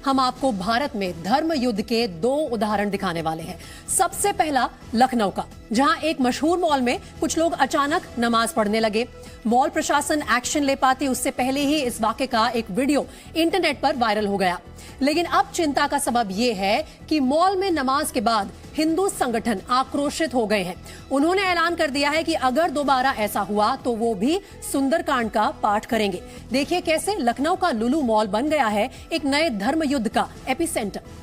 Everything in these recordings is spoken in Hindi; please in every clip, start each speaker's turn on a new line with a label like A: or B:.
A: हम आपको भारत में धर्म युद्ध के 2 उदाहरण दिखाने वाले हैं। सबसे पहला लखनऊ का, जहां एक मशहूर मॉल में कुछ लोग अचानक नमाज पढ़ने लगे। मॉल प्रशासन एक्शन ले पाती उससे पहले ही इस वाकये का एक वीडियो इंटरनेट पर वायरल हो गया। लेकिन अब चिंता का सबब यह है कि मॉल में नमाज के बाद हिंदू संगठन आक्रोशित हो गए हैं। उन्होंने ऐलान कर दिया है कि अगर दोबारा ऐसा हुआ तो वो भी सुंदरकांड का पाठ करेंगे। देखिए कैसे लखनऊ का लुलु मॉल बन गया है एक नए धर्म युद्ध का एपिसेंटर।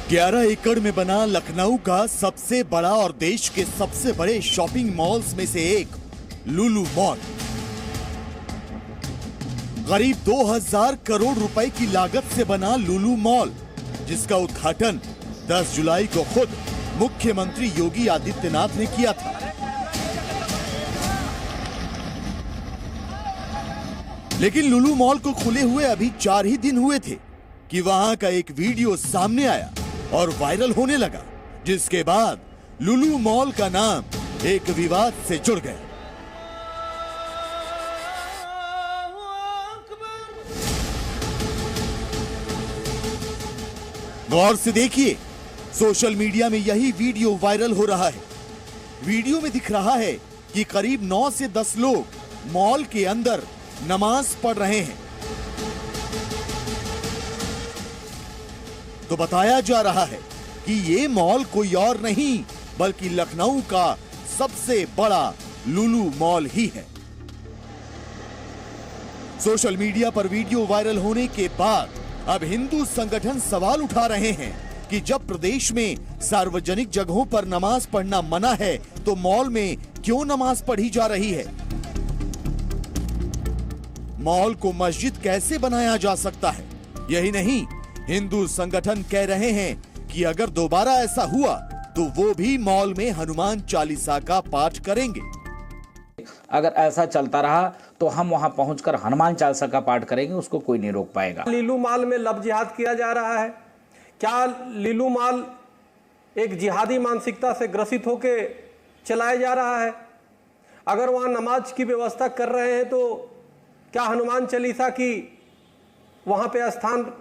B: ग्यारह एकड़ में बना लखनऊ का सबसे बड़ा और देश के सबसे बड़े शॉपिंग मॉल्स में से एक लुलु मॉल करीब 2000 करोड़ रुपए की लागत से बना लुलु मॉल, जिसका उद्घाटन 10 जुलाई को खुद मुख्यमंत्री योगी आदित्यनाथ ने किया था। लेकिन लुलु मॉल को खुले हुए अभी 4 ही दिन हुए थे कि वहां का एक वीडियो सामने आया और वायरल होने लगा, जिसके बाद लुलु मॉल का नाम एक विवाद से जुड़ गया। गौर से देखिए, सोशल मीडिया में यही वीडियो वायरल हो रहा है। वीडियो में दिख रहा है कि करीब 9 से 10 लोग मॉल के अंदर नमाज पढ़ रहे हैं। तो बताया जा रहा है कि ये मॉल कोई और नहीं बल्कि लखनऊ का सबसे बड़ा लुलु मॉल ही है। सोशल मीडिया पर वीडियो वायरल होने के बाद अब हिंदू संगठन सवाल उठा रहे हैं कि जब प्रदेश में सार्वजनिक जगहों पर नमाज पढ़ना मना है तो मॉल में क्यों नमाज पढ़ी जा रही है। मॉल को मस्जिद कैसे बनाया जा सकता है। यही नहीं, हिंदू संगठन कह रहे हैं कि अगर दोबारा ऐसा हुआ तो वो भी मॉल में हनुमान चालीसा का पाठ करेंगे।
C: अगर ऐसा चलता रहा तो हम वहां पहुंचकर हनुमान चालीसा का पाठ करेंगे, उसको कोई नहीं रोक पाएगा।
D: लुलु मॉल में लव जिहाद किया जा रहा है। क्या लुलु मॉल एक जिहादी मानसिकता से ग्रसित होकर चलाया जा रहा है? अगर वहां नमाज की व्यवस्था कर रहे हैं तो क्या हनुमान चालीसा की वहां पे स्थान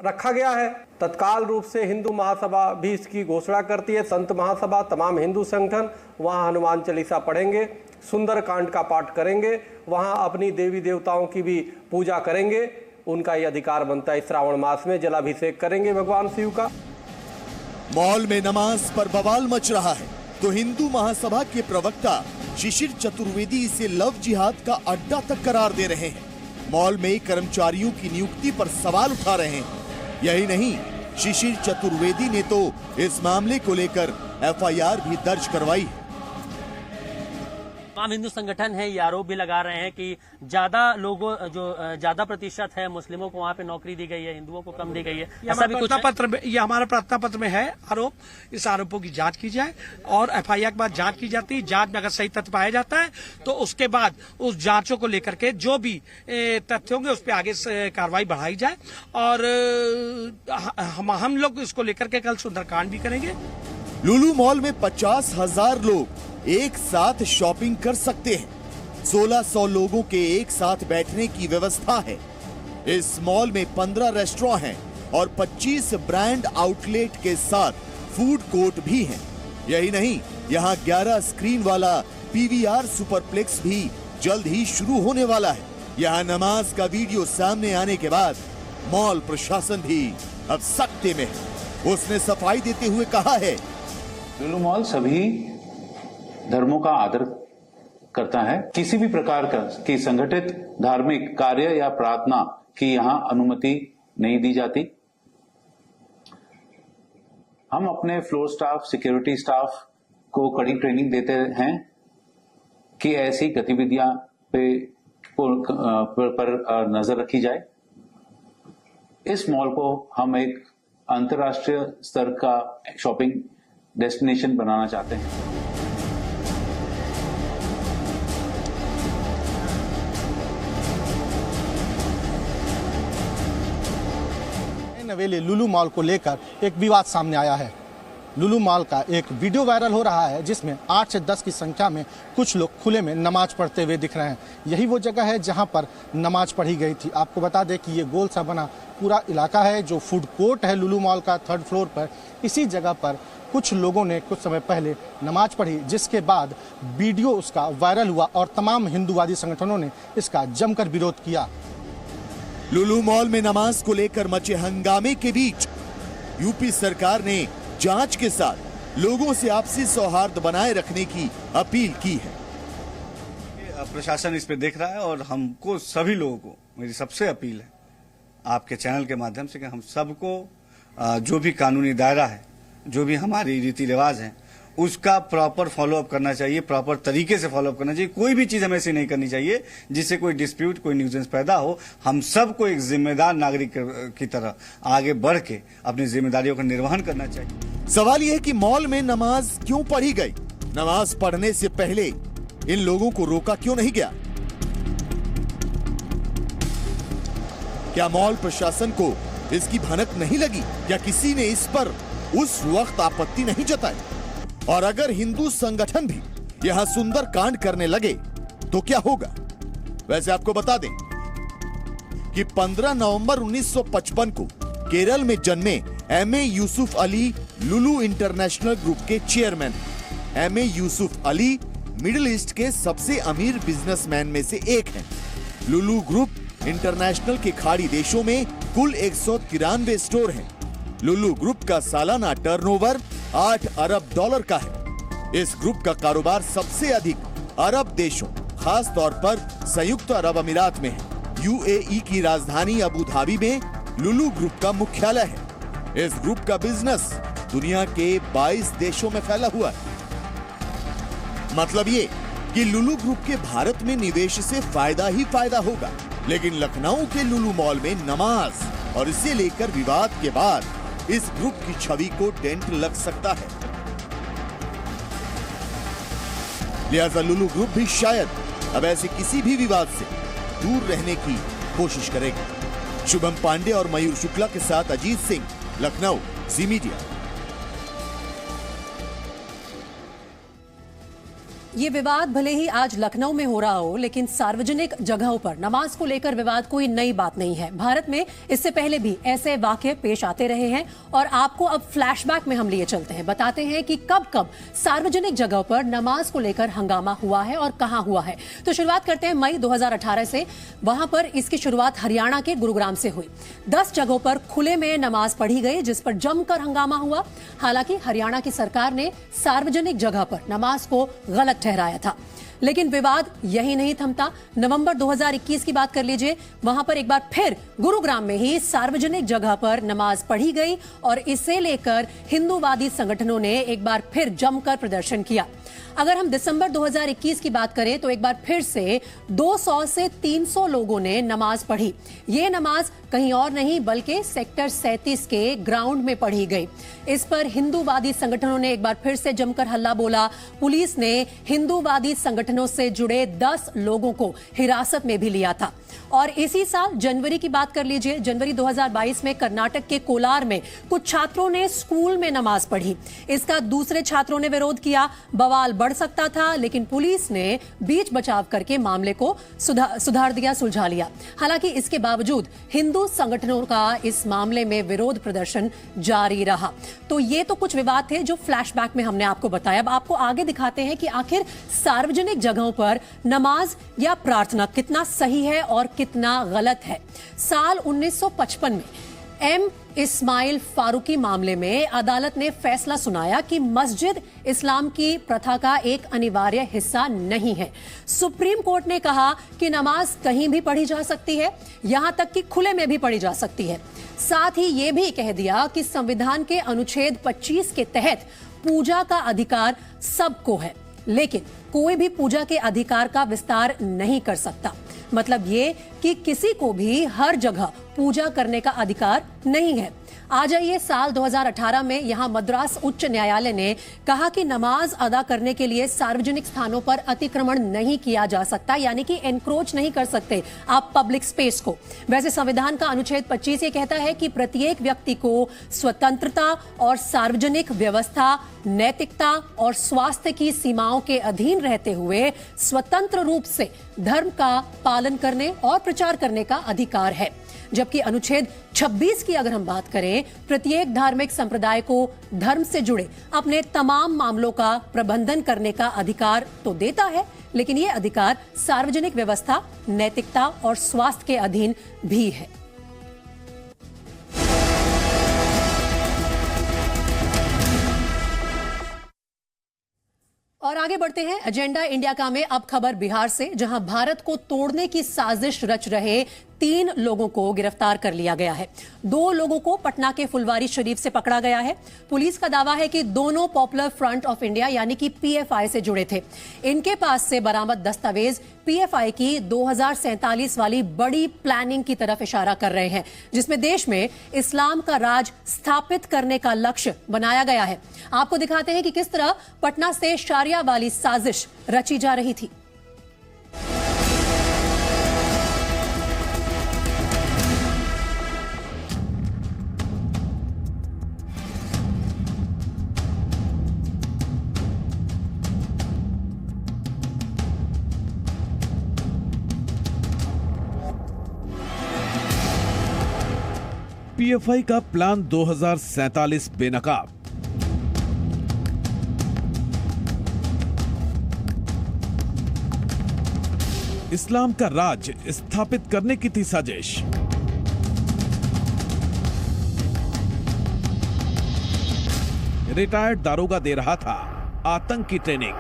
D: रखा गया है? तत्काल रूप से हिंदू महासभा भी इसकी घोषणा करती है। संत महासभा, तमाम हिंदू संगठन वहां हनुमान चालीसा पढ़ेंगे, सुंदरकांड का पाठ करेंगे, वहां अपनी देवी देवताओं की भी पूजा करेंगे। उनका ये अधिकार बनता है। श्रावण मास में जलाभिषेक करेंगे भगवान शिव का।
B: मॉल में नमाज पर बवाल मच रहा है तो हिंदू महासभा के प्रवक्ता शिशिर चतुर्वेदी इसे लव जिहाद का अड्डा तक करार दे रहे हैं। मॉल में कर्मचारियों की नियुक्ति पर सवाल उठा रहे हैं। यही नहीं, शिशिर चतुर्वेदी ने तो इस मामले को लेकर एफआईआर भी दर्ज करवाई है।
E: तमाम हिंदू संगठन है, ये आरोप भी लगा रहे हैं कि ज्यादा लोगों जो ज्यादा प्रतिशत है मुस्लिमों को वहां पे नौकरी दी गई है, हिंदुओं को कम दी गई है। ऐसा भी कुछ
F: ये हमारा प्रार्थना पत्र में है आरोप। इस आरोपों की जांच की जाए और एफआईआर के बाद जांच की जाती है। जांच में अगर सही तथ्य पाया जाता है तो उसके बाद उस जांचों को लेकर के जो भी तथ्य होंगे उस पर आगे कार्रवाई बढ़ाई जाए। और हम लोग इसको लेकर के कल सुंदरकांड भी करेंगे।
B: लुलु मॉल में 50,000 लोग एक साथ शॉपिंग कर सकते हैं। 1600 लोगों के एक साथ बैठने की व्यवस्था है। इस मॉल में 15 रेस्टोरेंट हैं और 25 ब्रांड आउटलेट के साथ फूड कोर्ट भी हैं। यही नहीं, यहाँ 11 स्क्रीन वाला पीवीआर सुपरप्लेक्स भी जल्द ही शुरू होने वाला है। यहाँ नमाज का वीडियो सामने आने के बाद मॉल प्रशासन भी अब सख्ते में है। उसने सफाई देते हुए कहा है,
G: लुलु मॉल सभी धर्मों का आदर करता है। किसी भी प्रकार का की संगठित धार्मिक कार्य या प्रार्थना की यहां अनुमति नहीं दी जाती। हम अपने फ्लोर स्टाफ, सिक्योरिटी स्टाफ को कड़ी ट्रेनिंग देते हैं कि ऐसी गतिविधियां पर नजर रखी जाए। इस मॉल को हम एक अंतर्राष्ट्रीय स्तर का शॉपिंग डेस्टिनेशन बनाना चाहते हैं।
H: नवेली लुलु मॉल को लेकर एक विवाद सामने आया है। लुलु मॉल का एक वीडियो वायरल हो रहा है जिसमें 8 से 10 की संख्या में कुछ लोग खुले में नमाज पढ़ते हुए दिख रहे हैं। यही वो जगह है जहां पर नमाज पढ़ी गई थी। आपको बता दें कि ये गोल सा बना पूरा इलाका है जो फूड कोर्ट है लुलु मॉल का 3rd फ्लोर पर। इसी जगह पर कुछ लोगों ने कुछ समय पहले नमाज पढ़ी, जिसके बाद वीडियो उसका वायरल हुआ और तमाम हिंदूवादी संगठनों ने इसका जमकर विरोध किया।
B: लुलु मॉल में नमाज को लेकर मचे हंगामे के बीच यूपी सरकार ने जांच के साथ लोगों से आपसी सौहार्द बनाए रखने की अपील की है।
I: प्रशासन इस पे देख रहा है और हमको सभी लोगों को मेरी सबसे अपील है आपके चैनल के माध्यम से कि हम सबको जो भी कानूनी दायरा है, जो भी हमारी रीति रिवाज है, उसका प्रॉपर फॉलोअप करना चाहिए, प्रॉपर तरीके से फॉलोअप करना चाहिए। कोई भी चीज हमें ऐसी नहीं करनी चाहिए जिससे कोई डिस्प्यूट, कोई न्यूजेंस पैदा हो। हम सबको एक जिम्मेदार नागरिक की तरह आगे बढ़ के अपनी जिम्मेदारियों का निर्वहन करना चाहिए।
B: सवाल यह है कि मॉल में नमाज क्यों पढ़ी गई? नमाज पढ़ने से पहले इन लोगों को रोका क्यों नहीं गया? क्या मॉल प्रशासन को इसकी भनक नहीं लगी? क्या किसी ने इस पर उस वक्त आपत्ति नहीं जताई? और अगर हिंदू संगठन भी यहां सुंदर कांड करने लगे तो क्या होगा? वैसे आपको बता दें कि 15 नवंबर 1955 को केरल में जन्मे एमए यूसुफ अली लुलु इंटरनेशनल ग्रुप के chairman. MA Yusuf Ali middle east के सबसे अमीर बिजनेसमैन में से एक हैं। लुलु ग्रुप इंटरनेशनल के खाड़ी देशों में कुल 193 स्टोर हैं। लुलु ग्रुप का सालाना टर्नओवर $8 अरब का है। इस ग्रुप का कारोबार सबसे अधिक अरब देशों, खास तौर पर संयुक्त अरब अमीरात में है। यूएई की राजधानी अबू धाबी में लुलु ग्रुप का मुख्यालय है। इस ग्रुप का बिजनेस दुनिया के 22 देशों में फैला हुआ है। मतलब ये कि लुलु ग्रुप के भारत में निवेश से फायदा ही फायदा होगा। लेकिन लखनऊ के लुलु मॉल में नमाज और इसे लेकर विवाद के बाद इस ग्रुप की छवि को डेंट लग सकता है। लिहाजा लुलु ग्रुप भी शायद अब ऐसे किसी भी विवाद से दूर रहने की कोशिश करेगा। शुभम पांडे और मयूर शुक्ला के साथ अजीत सिंह, लखनऊ, जी मीडिया।
A: ये विवाद भले ही आज लखनऊ में हो रहा हो, लेकिन सार्वजनिक जगहों पर नमाज को लेकर विवाद कोई नई बात नहीं है। भारत में इससे पहले भी ऐसे वाकये पेश आते रहे हैं और आपको अब फ्लैशबैक में हम लिए चलते हैं, बताते हैं कि कब कब सार्वजनिक जगहों पर नमाज को लेकर हंगामा हुआ है और कहां हुआ है। तो शुरुआत करते हैं मई 2018 से। वहां पर इसकी शुरुआत हरियाणा के गुरुग्राम से हुई। 10 जगहों पर खुले में नमाज पढ़ी गई, जिस पर जमकर हंगामा हुआ। हालांकि हरियाणा की सरकार ने सार्वजनिक जगह पर नमाज को गलत ठहराया था, लेकिन विवाद यही नहीं थमता। नवंबर 2021 की बात कर लीजिए। वहां पर एक बार फिर गुरुग्राम में ही सार्वजनिक जगह पर नमाज पढ़ी गई और इसे लेकर हिंदूवादी संगठनों ने एक बार फिर जमकर प्रदर्शन किया। अगर हम दिसंबर 2021 की बात करें तो एक बार फिर से 200 से 300 लोगों ने नमाज पढ़ी। ये नमाज कहीं और नहीं बल्कि सेक्टर 37 के ग्राउंड में पढ़ी गई। इस पर हिंदूवादी संगठनों ने एक बार फिर से जमकर हल्ला बोला। पुलिस ने हिंदूवादी संगठनों से जुड़े 10 लोगों को हिरासत में भी लिया था। और इसी साल जनवरी की बात कर लीजिए। जनवरी 2022 में कर्नाटक के कोलार में कुछ छात्रों ने स्कूल में नमाज पढ़ी। इसका दूसरे छात्रों ने विरोध किया। बवाल बढ़ सकता था, लेकिन पुलिस ने बीच बचाव करके मामले को सुधार दिया, सुलझा लिया। हालांकि इसके बावजूद हिंदू संगठनों का इस मामले में विरोध प्रदर्शन जारी रहा। तो ये तो कुछ विवाद थे जो फ्लैशबैक में हमने आपको बताया। अब आपको आगे दिखाते हैं कि आखिर सार्वजनिक जगहों पर नमाज या प्रार्थना कितना सही है और कितना गलत है। साल 1955 में एम इस्माइल फारूकी मामले में अदालत ने फैसला सुनाया कि मस्जिद इस्लाम की प्रथा का एक अनिवार्य हिस्सा नहीं है। सुप्रीम कोर्ट ने कहा कि नमाज कहीं भी पढ़ी जा सकती है, यहां तक कि खुले में भी पढ़ी जा सकती है। साथ ही यह भी कह दिया कि संविधान के अनुच्छेद 25 के तहत पूजा का अधिकार सबको है, लेकिन कोई भी पूजा के अधिकार का विस्तार नहीं कर सकता। मतलब ये कि किसी को भी हर जगह पूजा करने का अधिकार नहीं है। आ जाइए, साल 2018 में यहां मद्रास उच्च न्यायालय ने कहा कि नमाज अदा करने के लिए सार्वजनिक स्थानों पर अतिक्रमण नहीं किया जा सकता, यानी कि एनक्रोच नहीं कर सकते आप पब्लिक स्पेस को। वैसे संविधान का अनुच्छेद 25 ये कहता है कि प्रत्येक व्यक्ति को स्वतंत्रता और सार्वजनिक व्यवस्था, नैतिकता और स्वास्थ्य की सीमाओं के अधीन रहते हुए स्वतंत्र रूप से धर्म का पालन करने और प्रचार करने का अधिकार है। जबकि अनुच्छेद 26 की अगर हम बात करें, प्रत्येक धार्मिक संप्रदाय को धर्म से जुड़े अपने तमाम मामलों का प्रबंधन करने का अधिकार तो देता है, लेकिन यह अधिकार सार्वजनिक व्यवस्था, नैतिकता और स्वास्थ्य के अधीन भी है। और आगे बढ़ते हैं एजेंडा इंडिया का में। अब खबर बिहार से, जहां भारत को तोड़ने की साजिश रच रहे 3 लोगों को गिरफ्तार कर लिया गया है। 2 लोगों को पटना के फुलवारी शरीफ से पकड़ा गया है। पुलिस का दावा है कि दोनों पॉपुलर फ्रंट ऑफ इंडिया यानी कि पीएफआई से जुड़े थे। इनके पास से बरामद दस्तावेज पीएफआई की 2047 वाली बड़ी प्लानिंग की तरफ इशारा कर रहे हैं, जिसमें देश में इस्लाम का राज स्थापित करने का लक्ष्य बनाया गया है। आपको दिखाते हैं कि किस तरह पटना से शारिया वाली साजिश रची जा रही थी।
J: पीएफआई का प्लान 2047 बेनकाब। इस्लाम का राज स्थापित करने की थी साजिश। रिटायर्ड दारोगा दे रहा था आतंक की ट्रेनिंग।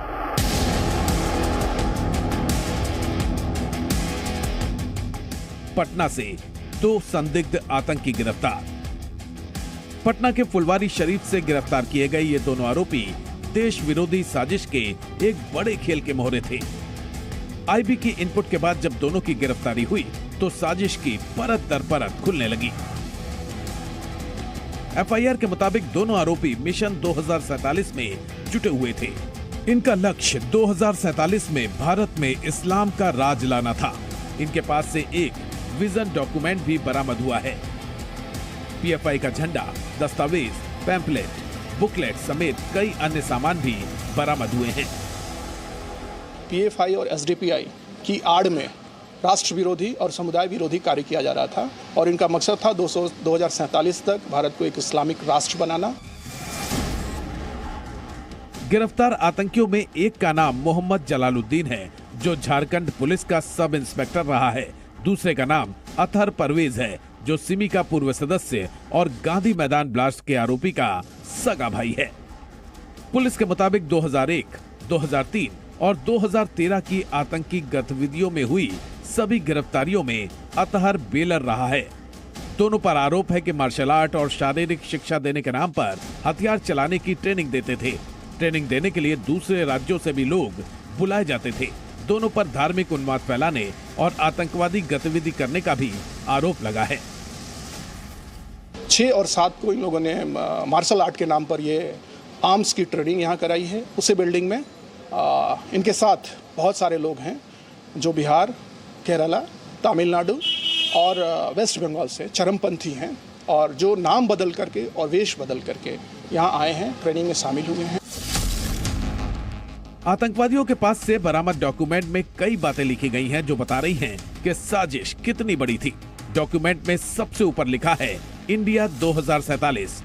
J: पटना से 2 संदिग्ध आतंकी गिरफ्तार। पटना के फुलवारी शरीफ से गिरफ्तार किए गए ये दोनों आरोपी देश विरोधी साजिश के एक बड़े खेल के मोहरे थे। आईबी की इनपुट के बाद जब दोनों की गिरफ्तारी हुई तो साजिश की परत दर परत खुलने लगी। एफआईआर के मुताबिक दोनों आरोपी मिशन 2047 में जुटे हुए थे। इनका लक्ष्य 2047 में भारत में इस्लाम का राज लाना था। इनके पास से एक विजन डॉक्यूमेंट भी बरामद हुआ है। पीएफआई का झंडा, दस्तावेज, पैम्पलेट, बुकलेट समेत कई अन्य सामान भी बरामद हुए हैं।
K: पीएफआई और एसडीपीआई की आड़ में राष्ट्र विरोधी और समुदाय विरोधी कार्य किया जा रहा था और इनका मकसद था 2047 तक भारत को एक इस्लामिक राष्ट्र बनाना।
J: गिरफ्तार आतंकियों में एक का नाम मोहम्मद जलालुद्दीन है, जो झारखंड पुलिस का सब इंस्पेक्टर रहा है। दूसरे का नाम अतहर परवेज है, जो सिमी का पूर्व सदस्य और गांधी मैदान ब्लास्ट के आरोपी का सगा भाई है। पुलिस के मुताबिक 2001, 2003 और 2013 की आतंकी गतिविधियों में हुई सभी गिरफ्तारियों में अतहर बेलर रहा है। दोनों पर आरोप है कि मार्शल आर्ट और शारीरिक शिक्षा देने के नाम पर हथियार चलाने की ट्रेनिंग देते थे। ट्रेनिंग देने के लिए दूसरे राज्यों से भी लोग बुलाए जाते थे। दोनों पर धार्मिक उन्माद फैलाने और आतंकवादी गतिविधि करने का भी आरोप लगा है।
K: 6 और 7 को इन लोगों ने मार्शल आर्ट के नाम पर ये आर्म्स की ट्रेनिंग यहाँ कराई है उसी बिल्डिंग में। इनके साथ बहुत सारे लोग हैं जो बिहार, केरला, तमिलनाडु और वेस्ट बंगाल से चरमपंथी हैं और जो नाम बदल करके और वेश बदल करके यहाँ आए हैं, ट्रेनिंग में शामिल हुए हैं।
J: आतंकवादियों के पास से बरामद डॉक्यूमेंट में कई बातें लिखी गई हैं जो बता रही हैं कि साजिश कितनी बड़ी थी। डॉक्यूमेंट में सबसे ऊपर लिखा है इंडिया 2047।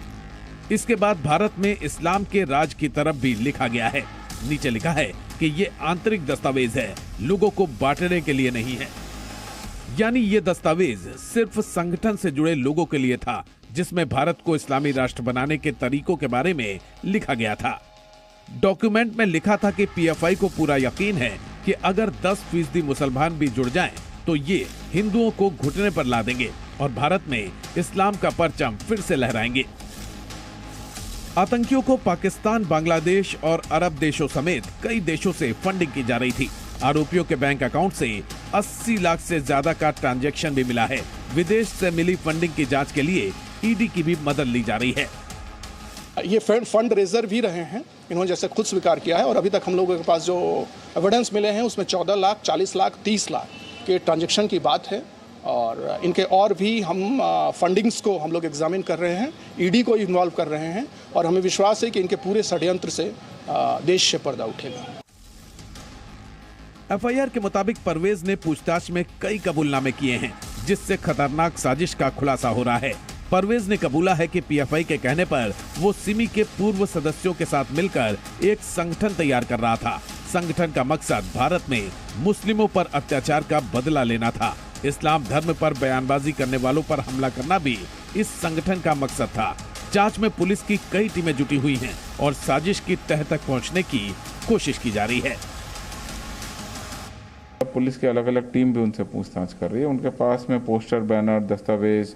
J: इसके बाद भारत में इस्लाम के राज की तरफ भी लिखा गया है। नीचे लिखा है कि ये आंतरिक दस्तावेज है, लोगों को बांटने के लिए नहीं है। यानी ये दस्तावेज सिर्फ संगठन से जुड़े लोगों के लिए था, जिसमें भारत को इस्लामी राष्ट्र बनाने के तरीकों के बारे में लिखा गया था। डॉक्यूमेंट में लिखा था कि पीएफआई को पूरा यकीन है कि अगर 10% मुसलमान भी जुड़ जाएं, तो ये हिंदुओं को घुटने पर ला देंगे और भारत में इस्लाम का परचम फिर से लहराएंगे। आतंकियों को पाकिस्तान, बांग्लादेश और अरब देशों समेत कई देशों से फंडिंग की जा रही थी। आरोपियों के बैंक अकाउंट से 80 लाख से ज्यादा का ट्रांजैक्शन भी मिला है। विदेश से मिली फंडिंग की जांच के लिए ईडी की भी मदद ली जा रही है।
K: ये फंड रेजर भी रहे हैं, इन्होंने जैसे खुद स्वीकार किया है। और अभी तक हम लोगों के पास जो एविडेंस मिले हैं उसमें 14 लाख, 40 लाख, 30 लाख के ट्रांजैक्शन की बात है। और इनके और भी हम फंडिंग्स को हम लोग एग्जामिन कर रहे हैं, ईडी को इन्वॉल्व कर रहे हैं और हमें विश्वास है कि इनके पूरे षड्यंत्र से देश से पर्दा उठेगा।
J: एफआईआर के मुताबिक परवेज ने पूछताछ में कई कबूलनामे किए हैं, जिससे खतरनाक साजिश का खुलासा हो रहा है। परवेज ने कबूला है कि पीएफआई के कहने पर वो सिमी के पूर्व सदस्यों के साथ मिलकर एक संगठन तैयार कर रहा था। संगठन का मकसद भारत में मुस्लिमों पर अत्याचार का बदला लेना था। इस्लाम धर्म पर बयानबाजी करने वालों पर हमला करना भी इस संगठन का मकसद था। जांच में पुलिस की कई टीमें जुटी हुई हैं और साजिश की तह तक पहुंचने की कोशिश की जा रही है।
L: पुलिस की अलग अलग टीम भी उनसे पूछताछ कर रही है। उनके पास में पोस्टर, बैनर, दस्तावेज,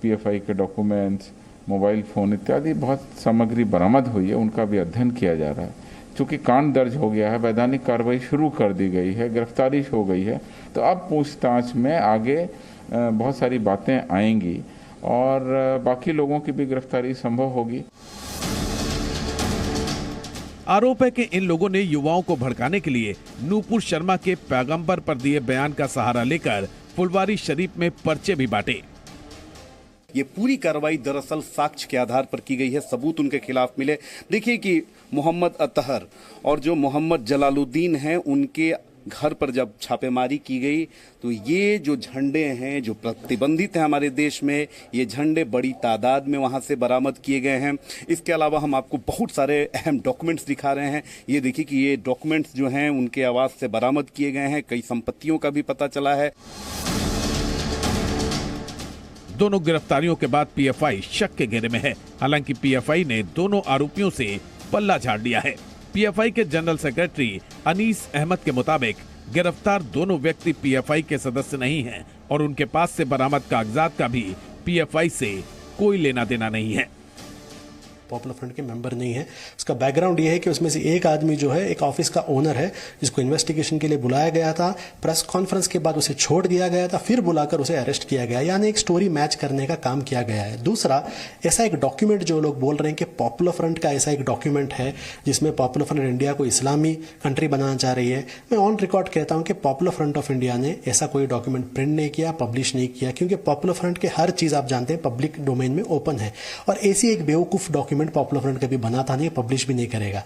L: पीएफआई के डॉक्यूमेंट्स, मोबाइल फोन इत्यादि बहुत सामग्री बरामद हुई है। उनका भी अध्ययन किया जा रहा है। चूँकि कांड दर्ज हो गया है, वैधानिक कार्रवाई शुरू कर दी गई है, गिरफ्तारी हो गई है, तो अब पूछताछ में आगे बहुत सारी बातें आएंगी और बाकी लोगों की भी गिरफ्तारी संभव होगी।
J: आरोप है कि इन लोगों ने युवाओं को भड़काने के लिए नूपुर शर्मा के पैगंबर पर दिए बयान का सहारा लेकर फुलवारी शरीफ में पर्चे भी बांटे।
M: ये पूरी कार्रवाई दरअसल साक्ष्य के आधार पर की गई है, सबूत उनके खिलाफ मिले। देखिए कि मोहम्मद अतहर और जो मोहम्मद जलालुद्दीन हैं, उनके घर पर जब छापेमारी की गई तो ये जो झंडे हैं जो प्रतिबंधित हैं हमारे देश में, ये झंडे बड़ी तादाद में वहां से बरामद किए गए हैं। इसके अलावा हम आपको बहुत सारे अहम डॉक्यूमेंट्स दिखा रहे हैं। ये देखिए कि ये डॉक्यूमेंट्स जो हैं उनके आवाज से बरामद किए गए हैं। कई संपत्तियों का भी पता चला है।
J: दोनों गिरफ्तारियों के बाद पीएफआई शक के घेरे में है। हालांकि पीएफआई ने दोनों आरोपियों से पल्ला झाड़ लिया है। पीएफआई के जनरल सेक्रेटरी अनीस अहमद के मुताबिक गिरफ्तार दोनों व्यक्ति पीएफआई के सदस्य नहीं हैं और उनके पास से बरामद कागजात का भी पीएफआई से कोई लेना देना नहीं है।
N: पॉपुलर फ्रंट के मेंबर नहीं है। उसका बैकग्राउंड ये है कि उसमें से एक आदमी जो है एक ऑफिस का ओनर है, जिसको इन्वेस्टिगेशन के लिए बुलाया गया था। प्रेस कॉन्फ्रेंस के बाद उसे छोड़ दिया गया था, फिर बुलाकर उसे अरेस्ट किया गया। यानी एक स्टोरी मैच करने का काम किया गया है। दूसरा, ऐसा एक डॉक्यूमेंट जो लोग बोल रहे हैं कि पॉपुलर फ्रंट का ऐसा एक डॉक्यूमेंट है जिसमें पॉपुलर फ्रंट इंडिया को इस्लामी कंट्री बनाना चाह रही है। मैं ऑन रिकॉर्ड कहता हूं कि पॉपुलर फ्रंट ऑफ इंडिया ने ऐसा कोई डॉक्यूमेंट प्रिंट नहीं किया, पब्लिश नहीं किया, क्योंकि पॉपुलर फ्रंट के हर चीज आप जानते हैं पब्लिक डोमेन में ओपन है और ऐसी एक बेवकूफ डॉक्यूमेंट पॉपुलर फ्रंट कभी बनाता नहीं, पब्लिश भी नहीं करेगा।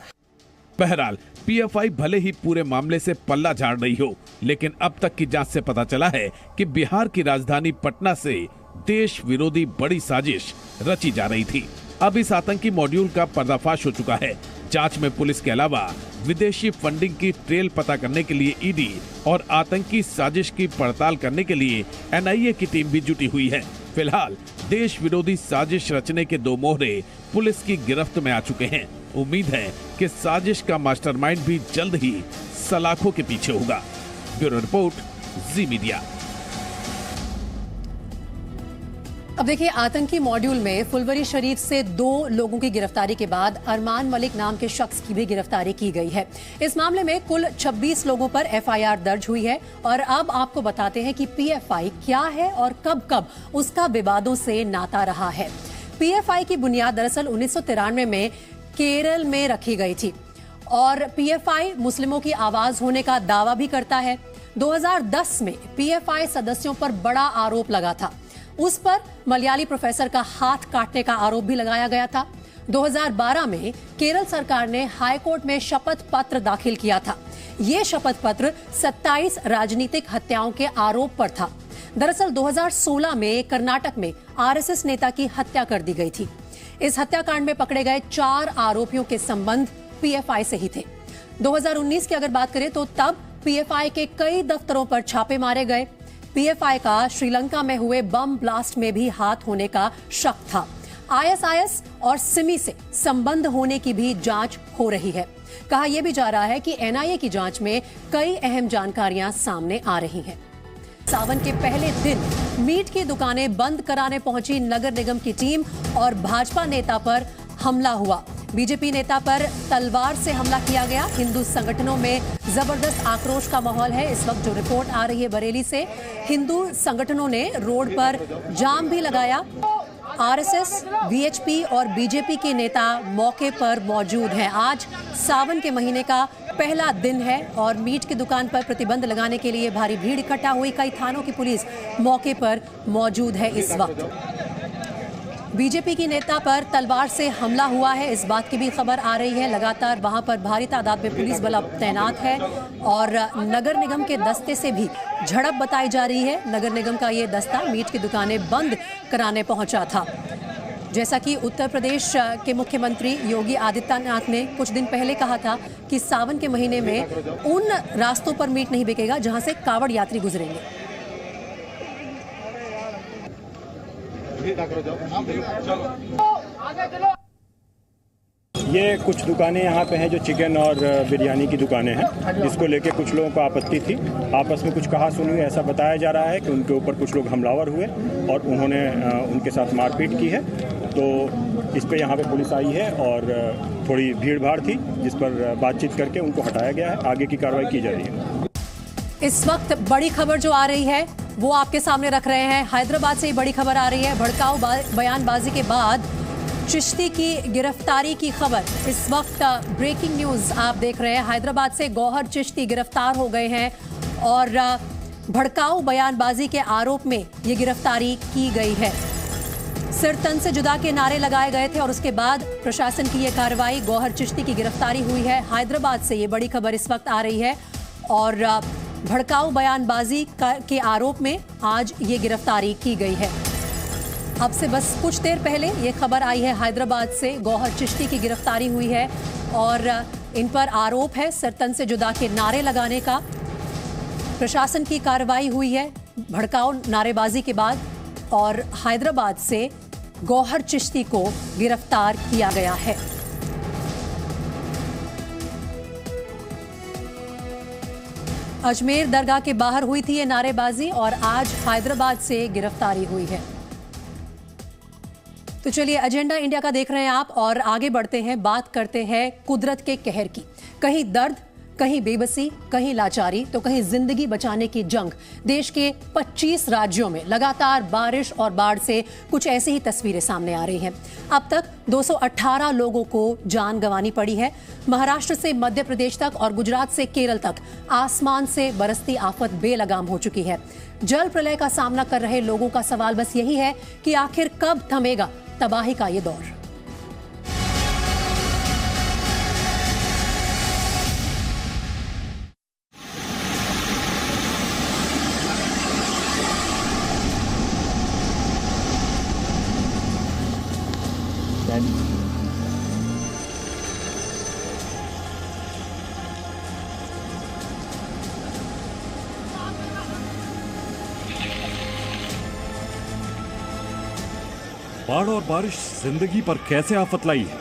J: बहरहाल पीएफआई भले ही पूरे मामले से पल्ला झाड़ रही हो, लेकिन अब तक की जांच से पता चला है कि बिहार की राजधानी पटना से देश विरोधी बड़ी साजिश रची जा रही थी। अब इस आतंकी मॉड्यूल का पर्दाफाश हो चुका है। जांच में पुलिस के अलावा विदेशी फंडिंग की ट्रेल पता करने के लिए ईडी और आतंकी साजिश की पड़ताल करने के लिए एनआईए की टीम भी जुटी हुई है। फिलहाल देश विरोधी साजिश रचने के दो मोहरे पुलिस की गिरफ्त में आ चुके हैं। उम्मीद है कि साजिश का मास्टरमाइंड भी जल्द ही सलाखों के पीछे होगा। ब्यूरो रिपोर्ट, जी मीडिया।
A: अब देखिए, आतंकी मॉड्यूल में फुलवारी शरीफ से 2 लोगों की गिरफ्तारी के बाद अरमान मलिक नाम के शख्स की भी गिरफ्तारी की गई है। इस मामले में कुल 26 लोगों पर एफआईआर दर्ज हुई है। और अब आपको बताते हैं कि पीएफआई क्या है और कब कब उसका विवादों से नाता रहा है। पीएफआई की बुनियाद दरअसल 1993 में केरल में रखी गई थी और पीएफआई मुस्लिमों की आवाज होने का दावा भी करता है। 2010 में पीएफआई सदस्यों पर बड़ा आरोप लगा था। उस पर मलयाली प्रोफेसर का हाथ काटने का आरोप भी लगाया गया था। 2012 में केरल सरकार ने हाईकोर्ट में शपथ पत्र दाखिल किया था। ये शपथ पत्र 27 राजनीतिक हत्याओं के आरोप पर था। दरअसल 2016 में कर्नाटक में आरएसएस नेता की हत्या कर दी गई थी। इस हत्याकांड में पकड़े गए 4 आरोपियों के संबंध पीएफआई से ही थे। 2019 की अगर बात करें तो तब पीएफआई के कई दफ्तरों पर छापे मारे गए। पीएफआई का श्रीलंका में हुए बम ब्लास्ट में भी हाथ होने का शक था। आईएसआईएस और सिमी से संबंध होने की भी जांच हो रही है। कहा यह भी जा रहा है कि एनआईए की जांच में कई अहम जानकारियां सामने आ रही हैं। सावन के पहले दिन मीट की दुकानें बंद कराने पहुंची नगर निगम की टीम और भाजपा नेता पर हमला हुआ। बीजेपी नेता पर तलवार से हमला किया गया। हिंदू संगठनों में जबरदस्त आक्रोश का माहौल है। इस वक्त जो रिपोर्ट आ रही है बरेली से, हिंदू संगठनों ने रोड पर जाम भी लगाया। आरएसएस, वीएचपी और बीजेपी के नेता मौके पर मौजूद हैं। आज सावन के महीने का पहला दिन है और मीट की दुकान पर प्रतिबंध लगाने के लिए भारी भीड़ इकट्ठा हुई। कई थानों की पुलिस मौके पर मौजूद है। इस वक्त बीजेपी की नेता पर तलवार से हमला हुआ है, इस बात की भी खबर आ रही है। लगातार वहां पर भारी तादाद में पुलिस बल तैनात है और नगर निगम के दस्ते से भी झड़प बताई जा रही है। नगर निगम का ये दस्ता मीट की दुकानें बंद कराने पहुंचा था। जैसा कि उत्तर प्रदेश के मुख्यमंत्री योगी आदित्यनाथ ने कुछ दिन पहले कहा था कि सावन के महीने में उन रास्तों पर मीट नहीं बिकेगा जहां से कांवड़ यात्री गुजरेंगे।
O: ये कुछ दुकानें यहाँ पे हैं जो चिकन और बिरयानी की दुकानें हैं, जिसको लेके कुछ लोगों को आपत्ति थी। आपस में कुछ कहा सुनी हुई ऐसा बताया जा रहा है कि उनके ऊपर कुछ लोग हमलावर हुए और उन्होंने उनके साथ मारपीट की है। तो इस पे यहाँ पे पुलिस आई है और थोड़ी भीड़ भाड़ थी, जिस पर बातचीत करके उनको हटाया गया है। आगे की कार्रवाई की जा रही है।
A: इस वक्त बड़ी खबर जो आ रही है वो आपके सामने रख रहे हैं। हैदराबाद से बड़ी खबर आ रही है। भड़काऊ बयानबाजी के बाद चिश्ती की गिरफ्तारी की खबर। इस वक्त ब्रेकिंग न्यूज आप देख रहे हैं। हैदराबाद से गौहर चिश्ती गिरफ्तार हो गए हैं और भड़काऊ बयानबाजी के आरोप में ये गिरफ्तारी की गई है। सिर तन से जुदा के नारे लगाए गए थे और उसके बाद प्रशासन की ये कार्रवाई, गौहर चिश्ती की गिरफ्तारी हुई है। हैदराबाद से ये बड़ी खबर इस वक्त आ रही है और भड़काऊ बयानबाजी के आरोप में आज ये गिरफ्तारी की गई है। अब से बस कुछ देर पहले ये खबर आई है हैदराबाद से, गौहर चिश्ती की गिरफ्तारी हुई है और इन पर आरोप है सिर तन से जुदा के नारे लगाने का। प्रशासन की कार्रवाई हुई है भड़काऊ नारेबाजी के बाद और हैदराबाद से गौहर चिश्ती को गिरफ्तार किया गया है। अजमेर दरगाह के बाहर हुई थी ये नारेबाजी और आज हैदराबाद से गिरफ्तारी हुई है। तो चलिए, एजेंडा इंडिया का देख रहे हैं आप और आगे बढ़ते हैं। बात करते हैं कुदरत के कहर की। कहीं दर्द, कहीं बेबसी, कहीं लाचारी, तो कहीं जिंदगी बचाने की जंग। देश के 25 राज्यों में लगातार बारिश और बाढ़ से कुछ ऐसी ही तस्वीरें सामने आ रही हैं। अब तक 218 लोगों को जान गंवानी पड़ी है। महाराष्ट्र से मध्य प्रदेश तक और गुजरात से केरल तक आसमान से बरसती आफत बेलगाम हो चुकी है। जल प्रलय का सामना कर रहे लोगों का सवाल बस यही है कि आखिर कब थमेगा तबाही का ये दौर।
P: बाढ़ और बारिश जिंदगी पर कैसे आफत लाई है,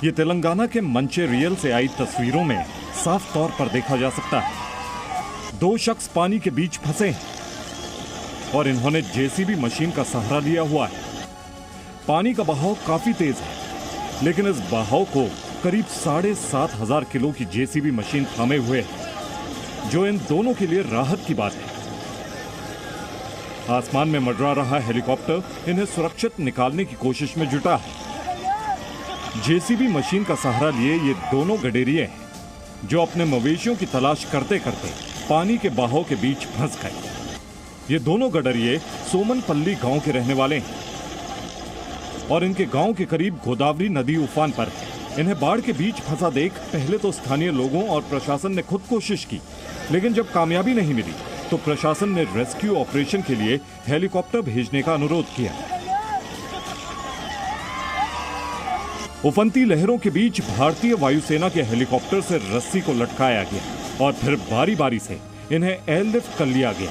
P: ये तेलंगाना के मंचे रियल से आई तस्वीरों में साफ तौर पर देखा जा सकता है। 2 शख्स पानी के बीच फंसे हैं और इन्होंने जेसीबी मशीन का सहारा लिया हुआ है। पानी का बहाव काफी तेज है, लेकिन इस बहाव को करीब 7,500 किलो की जेसीबी मशीन थामे हुए है, जो इन दोनों के लिए राहत की बात है। आसमान में मंडरा रहा हेलीकॉप्टर इन्हें सुरक्षित निकालने की कोशिश में जुटा है। जेसीबी मशीन का सहारा लिए ये दोनों गडेरिए हैं, जो अपने मवेशियों की तलाश करते करते पानी के बहाव के बीच फंस गए। ये दोनों गडरिए सोमनपल्ली गांव के रहने वाले हैं और इनके गांव के करीब गोदावरी नदी उफान पर है। इन्हें बाढ़ के बीच फंसा देख पहले तो स्थानीय लोगों और प्रशासन ने खुद कोशिश की, लेकिन जब कामयाबी नहीं मिली तो प्रशासन ने रेस्क्यू ऑपरेशन के लिए हेलीकॉप्टर भेजने का अनुरोध किया। उफनती लहरों के बीच भारतीय वायुसेना के हेलीकॉप्टर से रस्सी को लटकाया गया और फिर बारी बारी से इन्हें एयरलिफ्ट कर लिया गया।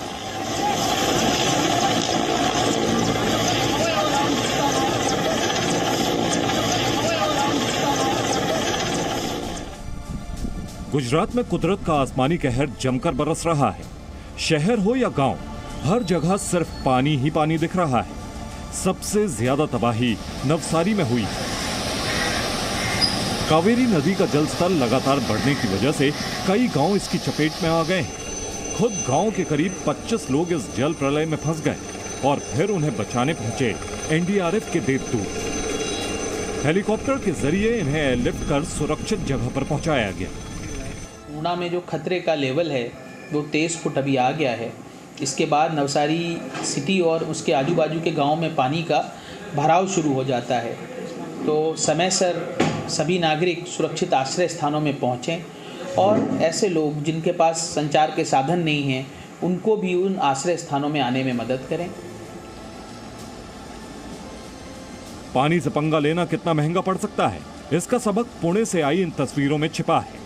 P: गुजरात में कुदरत का आसमानी कहर जमकर बरस रहा है। शहर हो या गांव, हर जगह सिर्फ पानी ही पानी दिख रहा है। सबसे ज्यादा तबाही नवसारी में हुई है। कावेरी नदी का जलस्तर लगातार बढ़ने की वजह से कई गांव इसकी चपेट में आ गए हैं। खुद गांव के करीब 25 लोग इस जल प्रलय में फंस गए और फिर उन्हें बचाने पहुंचे एनडीआरएफ के देवदूत। हेलीकॉप्टर के जरिए इन्हें एयरलिफ्ट कर सुरक्षित जगह पर पहुंचाया गया।
Q: ऊना में जो खतरे का लेवल है वो 23 फुट अभी आ गया है। इसके बाद नवसारी सिटी और उसके आजू बाजू के गाँव में पानी का भराव शुरू हो जाता है। तो समय सर सभी नागरिक सुरक्षित आश्रय स्थानों में पहुँचें और ऐसे लोग जिनके पास संचार के साधन नहीं हैं उनको भी उन आश्रय स्थानों में आने में मदद करें।
P: पानी से पंगा लेना कितना महंगा पड़ सकता है, इसका सबक पुणे से आई इन तस्वीरों में छिपा है।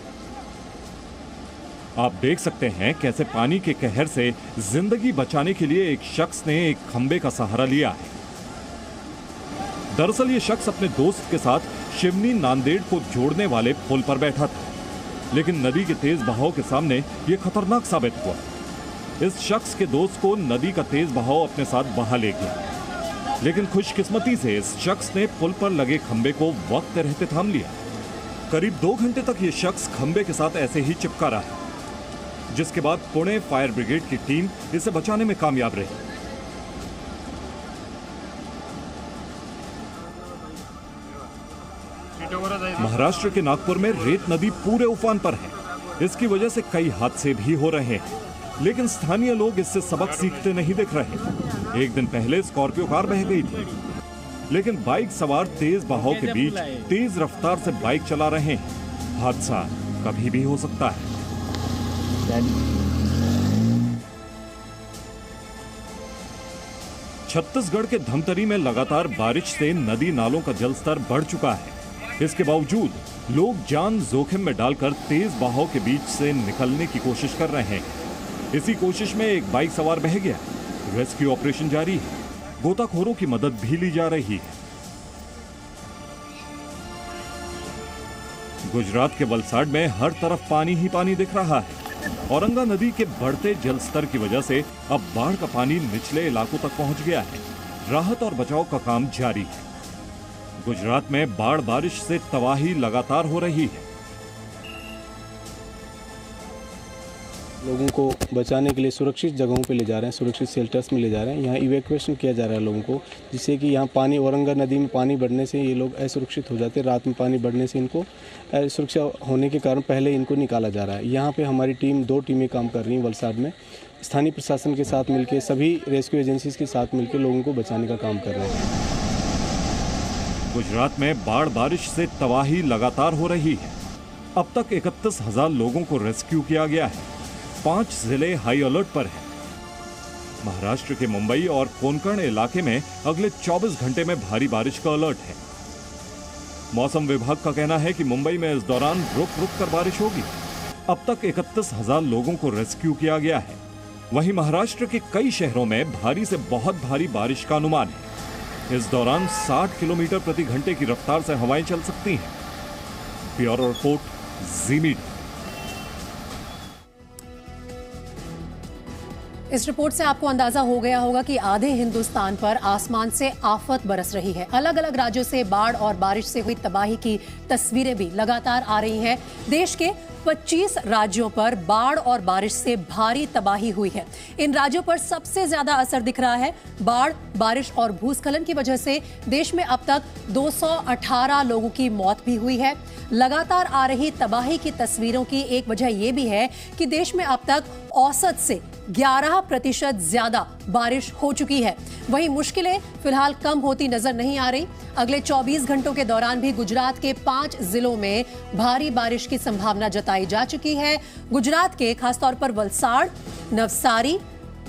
P: आप देख सकते हैं कैसे पानी के कहर से जिंदगी बचाने के लिए एक शख्स ने एक खंबे का सहारा लिया है। दरअसल ये शख्स अपने दोस्त के साथ शिवनी नांदेड़ को जोड़ने वाले पुल पर बैठा था, लेकिन नदी के तेज बहाव के सामने ये खतरनाक साबित हुआ। इस शख्स के दोस्त को नदी का तेज बहाव अपने साथ बहा ले गया, लेकिन खुशकिस्मती से इस शख्स ने पुल पर लगे खंबे को वक्त रहते थाम लिया। करीब 2 घंटे तक ये शख्स खंबे के साथ ऐसे ही चिपका रहा, जिसके बाद पुणे फायर ब्रिगेड की टीम इसे बचाने में कामयाब रही। महाराष्ट्र के नागपुर में रेत नदी पूरे उफान पर है। इसकी वजह से कई हादसे भी हो रहे हैं, लेकिन स्थानीय लोग इससे सबक सीखते नहीं दिख रहे। एक दिन पहले स्कॉर्पियो कार बह गई थी, लेकिन बाइक सवार तेज बहाव के बीच तेज रफ्तार से बाइक चला रहे हैं। हादसा कभी भी हो सकता है। छत्तीसगढ़ के धमतरी में लगातार बारिश से नदी नालों का जलस्तर बढ़ चुका है। इसके बावजूद लोग जान जोखिम में डालकर तेज बहाव के बीच से निकलने की कोशिश कर रहे हैं। इसी कोशिश में एक बाइक सवार बह गया। रेस्क्यू ऑपरेशन जारी है, गोताखोरों की मदद भी ली जा रही है। गुजरात के वलसाड में हर तरफ पानी ही पानी दिख रहा है। औरंगा नदी के बढ़ते जलस्तर की वजह से अब बाढ़ का पानी निचले इलाकों तक पहुंच गया है। राहत और बचाव का काम जारी है। गुजरात में बाढ़ बारिश से तबाही लगातार हो रही है।
N: लोगों को बचाने के लिए सुरक्षित जगहों पे ले जा रहे हैं, सुरक्षित शेल्टर्स में ले जा रहे हैं। यहाँ इवैक्यूएशन किया जा रहा है लोगों को, जिससे कि यहाँ पानी औरंगा नदी में पानी बढ़ने से ये लोग असुरक्षित हो जाते हैं। रात में पानी बढ़ने से इनको सुरक्षा होने के कारण पहले इनको निकाला जा रहा है। यहाँ पे हमारी टीम 2 टीमें काम कर रही हैं वलसाड में। स्थानीय प्रशासन के साथ मिलकर, सभी रेस्क्यू एजेंसीज के साथ मिलकर लोगों को बचाने का काम कर रहे हैं।
P: गुजरात में बाढ़ बारिश से तबाही लगातार हो रही है। अब तक 31,000 लोगों को रेस्क्यू किया गया है। 5 जिले हाई अलर्ट पर हैं। महाराष्ट्र के मुंबई और कोंकण इलाके में अगले 24 घंटे में भारी बारिश का अलर्ट है। मौसम विभाग का कहना है कि मुंबई में इस दौरान रुक रुक कर बारिश होगी। अब तक 31,000 लोगों को रेस्क्यू किया गया है। वहीं महाराष्ट्र के कई शहरों में भारी से बहुत भारी बारिश का अनुमान है। इस दौरान 60 किलोमीटर प्रति घंटे की रफ्तार से हवाएं चल सकती हैं। ब्यूरो रिपोर्ट, जी मीडिया।
A: इस रिपोर्ट से आपको अंदाजा हो गया होगा कि आधे हिंदुस्तान पर आसमान से आफत बरस रही है। अलग अलग राज्यों से बाढ़ और बारिश से हुई तबाही की तस्वीरें भी लगातार आ रही हैं। देश के 25 राज्यों पर बाढ़ और बारिश से भारी तबाही हुई है। इन राज्यों पर सबसे ज्यादा असर दिख रहा है। बाढ़, बारिश और भूस्खलन की वजह से देश में अब तक 218 लोगों की मौत भी हुई है। लगातार आ रही तबाही की तस्वीरों की एक वजह यह भी है कि देश में अब तक औसत से 11% ज्यादा बारिश हो चुकी है। वहीं मुश्किलें फिलहाल कम होती नजर नहीं आ रही। अगले 24 घंटों के दौरान भी गुजरात के 5 जिलों में भारी बारिश की संभावना जताई जा चुकी है। गुजरात के खासतौर पर वलसाड़, नवसारी,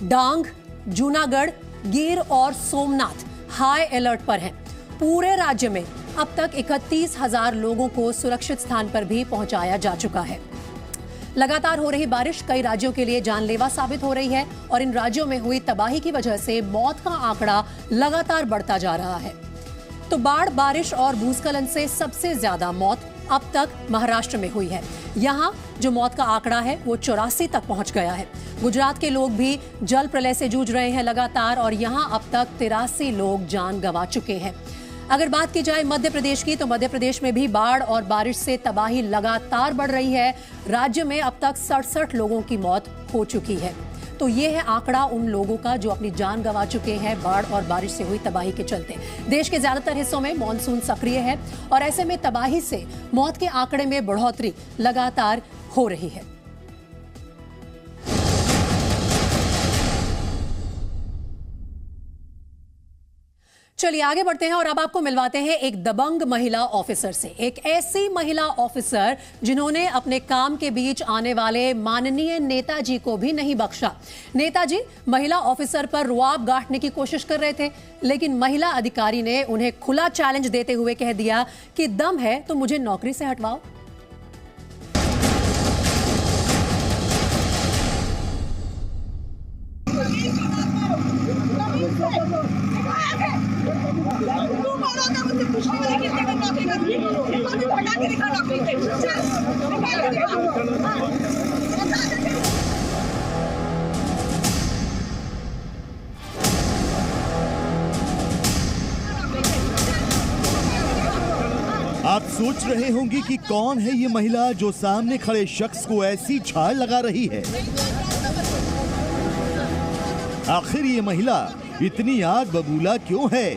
A: डांग, जूनागढ़, गिर और सोमनाथ हाई अलर्ट पर हैं। पूरे राज्य में अब तक 31,000 लोगों को सुरक्षित स्थान पर भी पहुंचाया जा चुका है। लगातार हो रही बारिश कई राज्यों के लिए जानलेवा साबित हो रही है और इन राज्यों में हुई तबाही की वजह से मौत का आंकड़ा लगातार बढ़ता जा रहा है। तो बाढ़, बारिश और भूस्खलन से सबसे ज्यादा मौत अब तक महाराष्ट्र में हुई है। यहाँ जो मौत का आंकड़ा है वो 84 तक पहुंच गया है। गुजरात के लोग भी जल प्रलय से जूझ रहे हैं लगातार और यहाँ अब तक 83 लोग जान गंवा चुके हैं। अगर बात की जाए मध्य प्रदेश की, तो मध्य प्रदेश में भी बाढ़ और बारिश से तबाही लगातार बढ़ रही है। राज्य में अब तक 67 लोगों की मौत हो चुकी है। तो ये है आंकड़ा उन लोगों का जो अपनी जान गंवा चुके हैं बाढ़ और बारिश से हुई तबाही के चलते। देश के ज्यादातर हिस्सों में मॉनसून सक्रिय है और ऐसे में तबाही से मौत के आंकड़े में बढ़ोतरी लगातार हो रही है। चलिए आगे बढ़ते हैं और अब आपको मिलवाते हैं एक दबंग महिला ऑफिसर से। एक ऐसी महिला ऑफिसर जिन्होंने अपने काम के बीच आने वाले माननीय नेताजी को भी नहीं बख्शा। नेताजी महिला ऑफिसर पर रुआब गांठने की कोशिश कर रहे थे, लेकिन महिला अधिकारी ने उन्हें खुला चैलेंज देते हुए कह दिया कि दम है तो मुझे नौकरी से हटवाओ।
B: आप सोच रहे होंगे कि कौन है ये महिला जो सामने खड़े शख्स को ऐसी झाड़ लगा रही है। आखिर ये महिला इतनी आग बबूला क्यों है?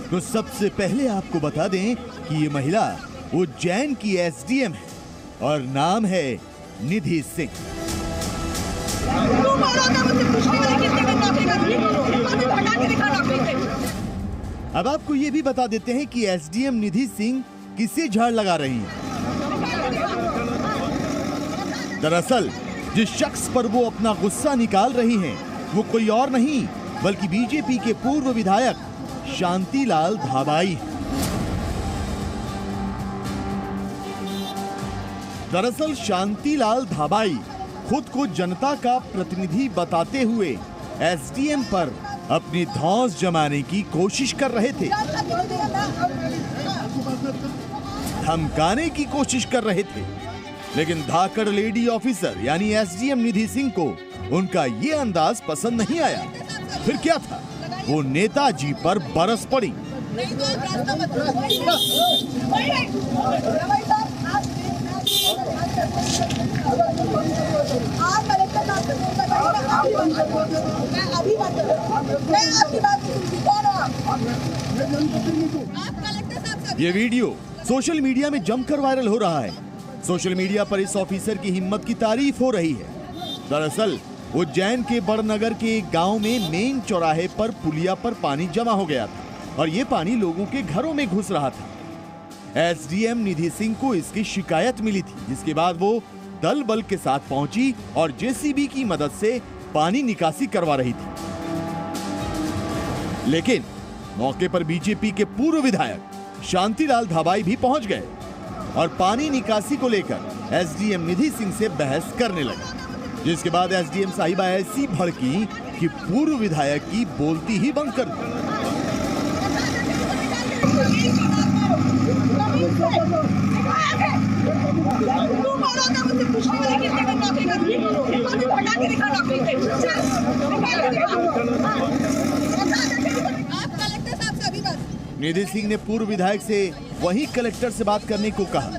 B: तो सबसे पहले आपको बता दें कि ये महिला उज्जैन की एसडीएम है और नाम है निधि सिंह। अब आपको ये भी बता देते हैं कि एसडीएम निधि सिंह किसे झाड़ लगा रही हैं। दरअसल जिस शख्स पर वो अपना गुस्सा निकाल रही हैं, वो कोई और नहीं बल्कि बीजेपी के पूर्व विधायक शांतिलाल धाबाई हैं। दरअसल शांतिलाल धाबाई खुद को जनता का प्रतिनिधि बताते हुए एसडीएम पर अपनी धौंस जमाने की कोशिश कर रहे थे, धमकाने की कोशिश कर रहे थे। लेकिन धाकड़ लेडी ऑफिसर यानी एसडीएम निधि सिंह को उनका ये अंदाज पसंद नहीं आया। फिर क्या था, वो नेताजी पर बरस पड़ी। ये वीडियो सोशल मीडिया में जमकर वायरल हो रहा है। सोशल मीडिया पर इस ऑफिसर की हिम्मत की तारीफ हो रही है। दरअसल उज्जैन के बड़नगर के एक गांव में मेन चौराहे पर पुलिया पर पानी जमा हो गया था और ये पानी लोगों के घरों में घुस रहा था। एसडीएम निधि सिंह को इसकी शिकायत मिली थी, जिसके बाद वो दल बल के साथ पहुंची और जेसीबी की मदद से पानी निकासी करवा रही थी। लेकिन मौके पर बीजेपी के पूर्व विधायक शांतिलाल धाबाई भी पहुंच गए और पानी निकासी को लेकर एसडीएम निधि सिंह से बहस करने लगे, जिसके बाद एसडीएम साहिबा ऐसी भड़की कि पूर्व विधायक की बोलती ही बंद कर दी। निधि सिंह ने पूर्व विधायक से वही कलेक्टर से बात करने को कहा।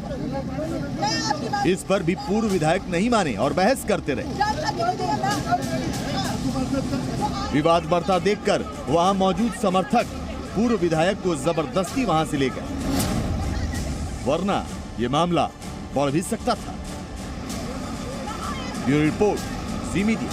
B: इस पर भी पूर्व विधायक नहीं माने और बहस करते रहे। विवाद बढ़ता देखकर वहां मौजूद समर्थक पूर्व विधायक को जबरदस्ती वहां से ले गए, वरना यह मामला बढ़ भी सकता था। ब्यूरो रिपोर्ट, जी मीडिया।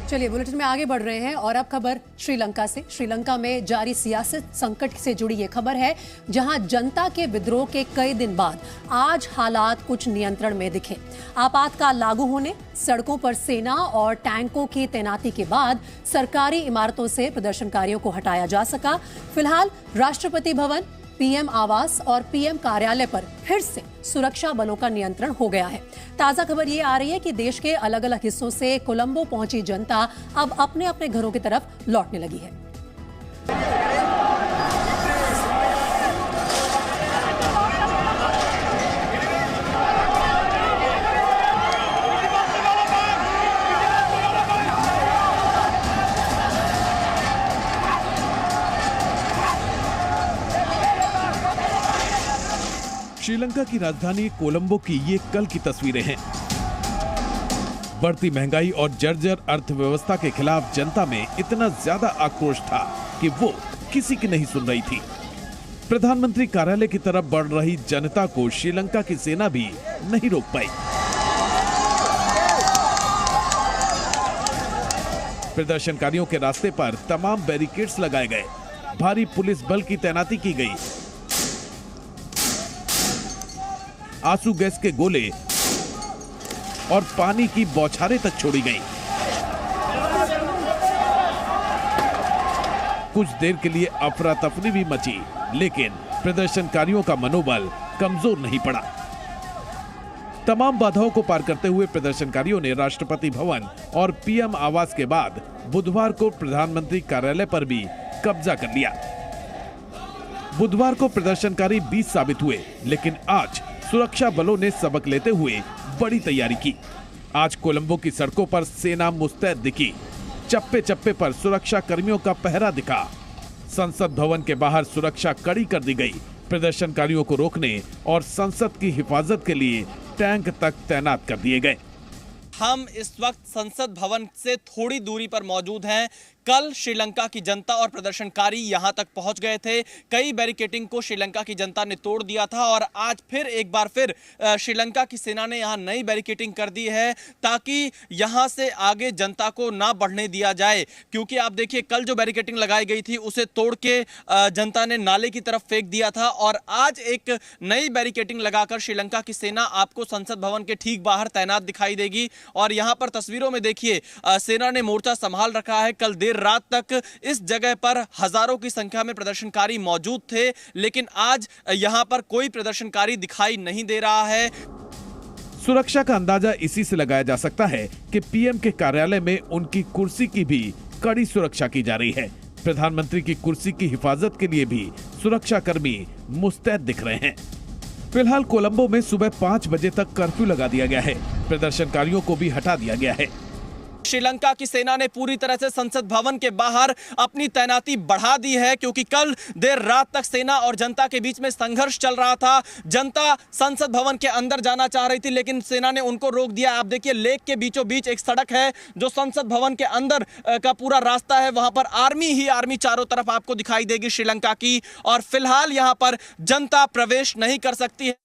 A: चलिए बुलेटिन में आगे बढ़ रहे हैं और अब खबर श्रीलंका से। श्रीलंका में जारी सियासत संकट से जुड़ी ये खबर है, जहां जनता के विद्रोह के कई दिन बाद आज हालात कुछ नियंत्रण में दिखे। आपातकाल लागू होने, सड़कों पर सेना और टैंकों की तैनाती के बाद सरकारी इमारतों से प्रदर्शनकारियों को हटाया जा सका। फिलहाल राष्ट्रपति भवन, पीएम आवास और पीएम कार्यालय पर फिर से सुरक्षा बलों का नियंत्रण हो गया है। ताजा खबर ये आ रही है कि देश के अलग अलग हिस्सों से कोलंबो पहुंची जनता अब अपने अपने घरों की तरफ लौटने लगी है।
J: श्रीलंका की राजधानी कोलंबो की ये कल की तस्वीरें हैं। बढ़ती महंगाई और जर्जर अर्थव्यवस्था के खिलाफ जनता में इतना ज्यादा आक्रोश था कि वो किसी की नहीं सुन रही थी। प्रधानमंत्री कार्यालय की तरफ बढ़ रही जनता को श्रीलंका की सेना भी नहीं रोक पाई। प्रदर्शनकारियों के रास्ते पर तमाम बैरिकेड्स लगाए गए, भारी पुलिस बल की तैनाती की गई, आंसू गैस के गोले और पानी की बौछारें तक छोड़ी गईं। कुछ देर के लिए अफरा तफरी भी मची, लेकिन प्रदर्शनकारियों का मनोबल कमजोर नहीं पड़ा। तमाम बाधाओं को पार करते हुए प्रदर्शनकारियों ने राष्ट्रपति भवन और पीएम आवास के बाद बुधवार को प्रधानमंत्री कार्यालय पर भी कब्जा कर लिया। बुधवार को प्रदर्शनकारी 20 साबित हुए, लेकिन आज सुरक्षा बलों ने सबक लेते हुए बड़ी तैयारी की। आज कोलंबो की सड़कों पर सेना मुस्तैद दिखी, चप्पे चप्पे पर सुरक्षा कर्मियों का पहरा दिखा। संसद भवन के बाहर सुरक्षा कड़ी कर दी गई। प्रदर्शनकारियों को रोकने और संसद की हिफाजत के लिए टैंक तक तैनात कर दिए गए।
R: हम इस वक्त संसद भवन से थोड़ी दूरी पर मौजूद हैं। कल श्रीलंका की जनता और प्रदर्शनकारी यहां तक पहुंच गए थे। कई बैरिकेडिंग को श्रीलंका की जनता ने तोड़ दिया था और आज फिर एक बार फिर श्रीलंका की सेना ने यहां नई बैरिकेडिंग कर दी है ताकि यहां से आगे जनता को ना बढ़ने दिया जाए। क्योंकि आप देखिए, कल जो बैरिकेडिंग लगाई गई थी उसे तोड़ के जनता ने नाले की तरफ फेंक दिया था और आज एक नई बैरिकेडिंग लगाकर श्रीलंका की सेना आपको संसद भवन के ठीक बाहर तैनात दिखाई देगी। और यहां पर तस्वीरों में देखिए, सेना ने मोर्चा संभाल रखा है। कल देर रात तक इस जगह पर हजारों की संख्या में प्रदर्शनकारी मौजूद थे, लेकिन आज यहां पर कोई प्रदर्शनकारी दिखाई नहीं दे रहा है।
J: सुरक्षा का अंदाजा इसी से लगाया जा सकता है कि पीएम के कार्यालय में उनकी कुर्सी की भी कड़ी सुरक्षा की जा रही है। प्रधानमंत्री की कुर्सी की हिफाजत के लिए भी सुरक्षा कर्मी मुस्तैद दिख रहे हैं। फिलहाल कोलंबो में सुबह 5 बजे तक कर्फ्यू लगा दिया गया है। प्रदर्शनकारियों को भी हटा दिया गया है।
R: श्रीलंका की सेना ने पूरी तरह से संसद भवन के बाहर अपनी तैनाती बढ़ा दी है, क्योंकि कल देर रात तक सेना और जनता के बीच में संघर्ष चल रहा था। जनता संसद भवन के अंदर जाना चाह रही थी, लेकिन सेना ने उनको रोक दिया। आप देखिए, लेक के बीचों बीच एक सड़क है जो संसद भवन के अंदर का पूरा रास्ता है। वहां पर आर्मी चारों तरफ आपको दिखाई देगी श्रीलंका की, और फिलहाल यहां पर जनता प्रवेश नहीं कर सकती है।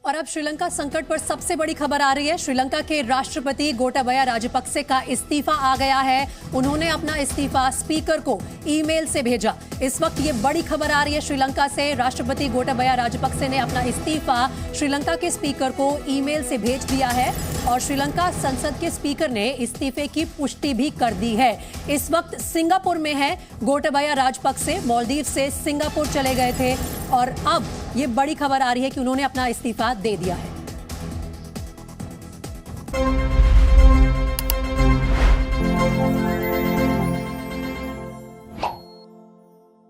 A: और अब श्रीलंका संकट पर सबसे बड़ी खबर आ रही है। श्रीलंका के राष्ट्रपति गोटाबया राजपक्से का इस्तीफा आ गया है। उन्होंने अपना इस्तीफा स्पीकर को ईमेल से भेजा। इस वक्त ये बड़ी खबर आ रही है श्रीलंका से। राष्ट्रपति गोटाबया राजपक्से ने अपना इस्तीफा श्रीलंका के स्पीकर को ईमेल से भेज दिया है और श्रीलंका संसद के स्पीकर ने इस्तीफे की पुष्टि भी कर दी है। इस वक्त सिंगापुर में है गोटाबया राजपक्से। मालदीव से सिंगापुर चले गए थे और अब ये बड़ी खबर आ रही है कि उन्होंने अपना इस्तीफा दे दिया है।